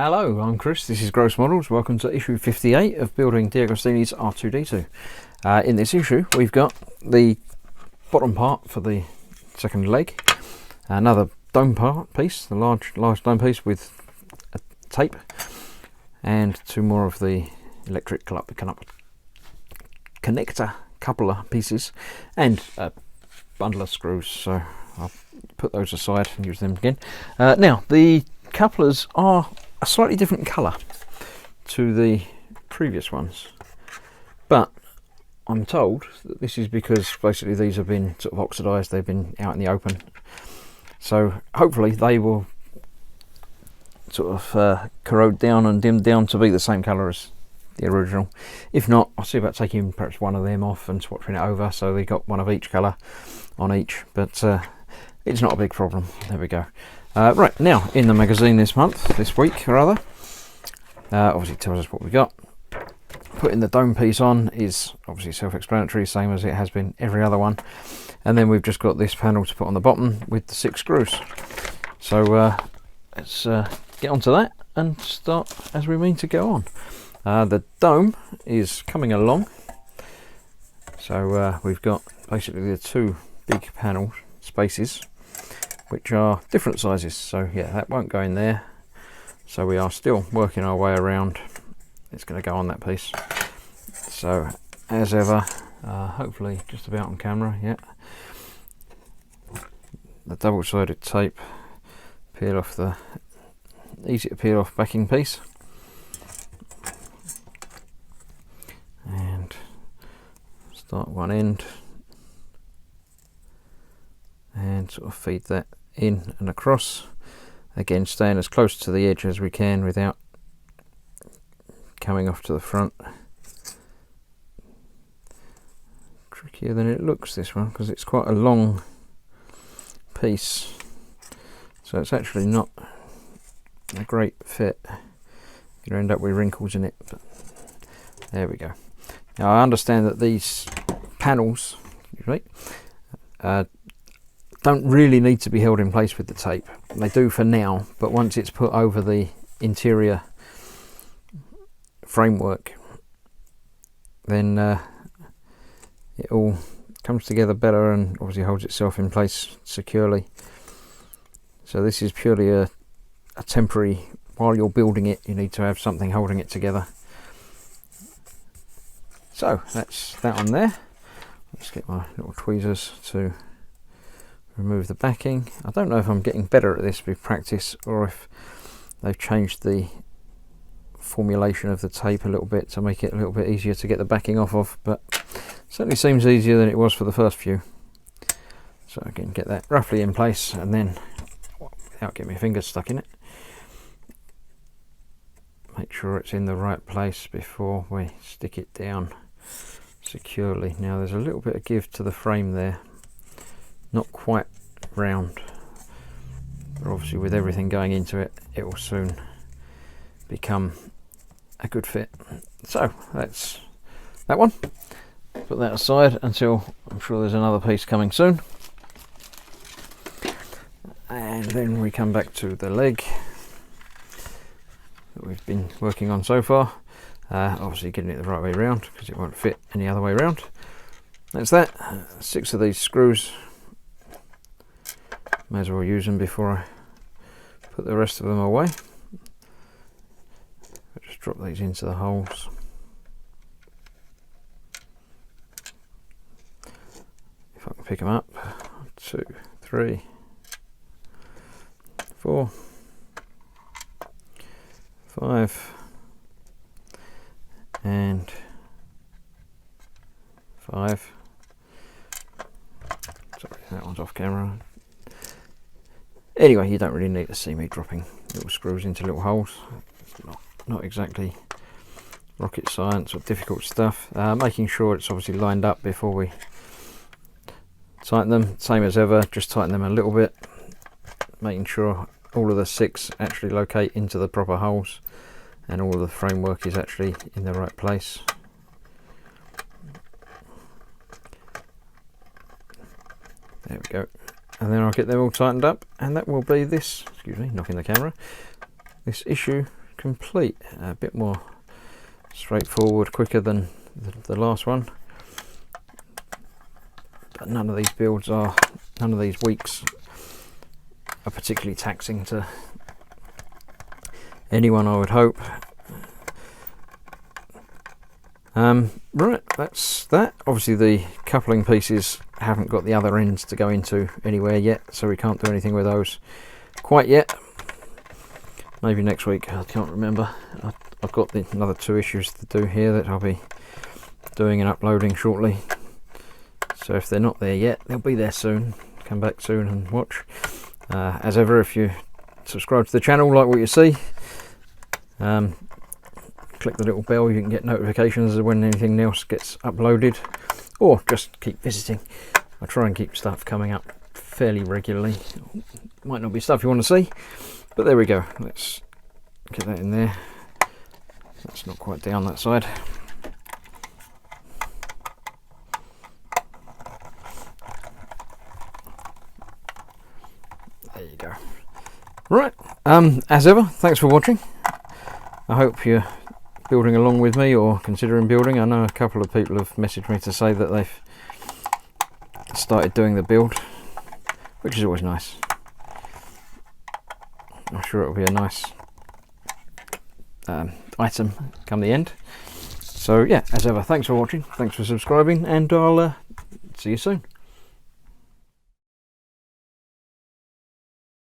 Hello, I'm Chris, this is Gross Models. Welcome to issue 58 of building DeAgostini's R2D2. In this issue we've got the bottom part for the second leg, another dome part piece, the large dome piece with a tape, and two more of the electric connector coupler pieces, and a bundle of screws, so I'll put those aside and use them again. Now the couplers are a slightly different colour to the previous ones, but I'm told that this is because basically these have been sort of oxidised, they've been out in the open, so hopefully they will sort of corrode down and dim down to be the same colour as the original. If not, I'll see about taking perhaps one of them off and swapping it over so they got one of each colour on each, but it's not a big problem. There we go. Right, now in the magazine this week rather, obviously it tells us what we got. Putting the dome piece on is obviously self-explanatory, same as it has been every other one, and then we've just got this panel to put on the bottom with the 6 screws. So let's get onto that and start as we mean to go on. The dome is coming along, so we've got basically the 2 big panel spaces which are different sizes, so yeah, that won't go in there, so we are still working our way around. It's going to go on that piece, so as ever, hopefully just about on camera, yeah, the double-sided tape, peel off the easy to peel off backing piece, and start one end and sort of feed that in and across, again staying as close to the edge as we can without coming off to the front. Trickier than it looks, this one, because it's quite a long piece, so it's actually not a great fit. You're going to end up with wrinkles in it, but there we go. Now I understand that these panels don't really need to be held in place with the tape. They do for now, but once it's put over the interior framework, then it all comes together better and obviously holds itself in place securely. So this is purely a temporary, while you're building it you need to have something holding it together. So that's that on there. Let's get my little tweezers to remove the backing. I don't know if I'm getting better at this with practice or if they've changed the formulation of the tape a little bit to make it a little bit easier to get the backing off of, but it certainly seems easier than it was for the first few. So again, get that roughly in place, and then without getting my fingers stuck in it, make sure it's in the right place before we stick it down securely. Now there's a little bit of give to the frame there, not quite round, but obviously with everything going into it, it will soon become a good fit. So that's that one. Put that aside until I'm sure there's another piece coming soon, and then we come back to the leg that we've been working on so far. Obviously getting it the right way around because it won't fit any other way around. That's that. 6 of these screws. May as well use them before I put the rest of them away. I'll just drop these into the holes. If I can pick them up. 1, 2, 3, 4, 5, and 5. Sorry, that one's off camera. Anyway, you don't really need to see me dropping little screws into little holes. Not exactly rocket science or difficult stuff. Making sure it's obviously lined up before we tighten them. Same as ever, just tighten them a little bit, making sure all of the 6 actually locate into the proper holes and all of the framework is actually in the right place. There we go. And then I'll get them all tightened up, and that will be this, excuse me, knocking the camera, this issue complete. A bit more straightforward, quicker than the last one. But none of these weeks are particularly taxing to anyone, I would hope. Right, that's that. Obviously the coupling pieces haven't got the other ends to go into anywhere yet, so we can't do anything with those quite yet. Maybe next week, I can't remember. I've got another 2 issues to do here that I'll be doing and uploading shortly. So if they're not there yet, they'll be there soon. Come back soon and watch. As ever, if you subscribe to the channel, like what you see, click the little bell, you can get notifications when anything else gets uploaded, or just keep visiting. I try and keep stuff coming up fairly regularly. Might not be stuff you want to see, but there we go. Let's get that in there. That's not quite down that side. There you go. Right, as ever, thanks for watching. I hope you're building along with me or considering building. I know a couple of people have messaged me to say that they've started doing the build, which is always nice. I'm sure it'll be a nice item come the end. So yeah, as ever, thanks for watching, thanks for subscribing, and I'll see you soon.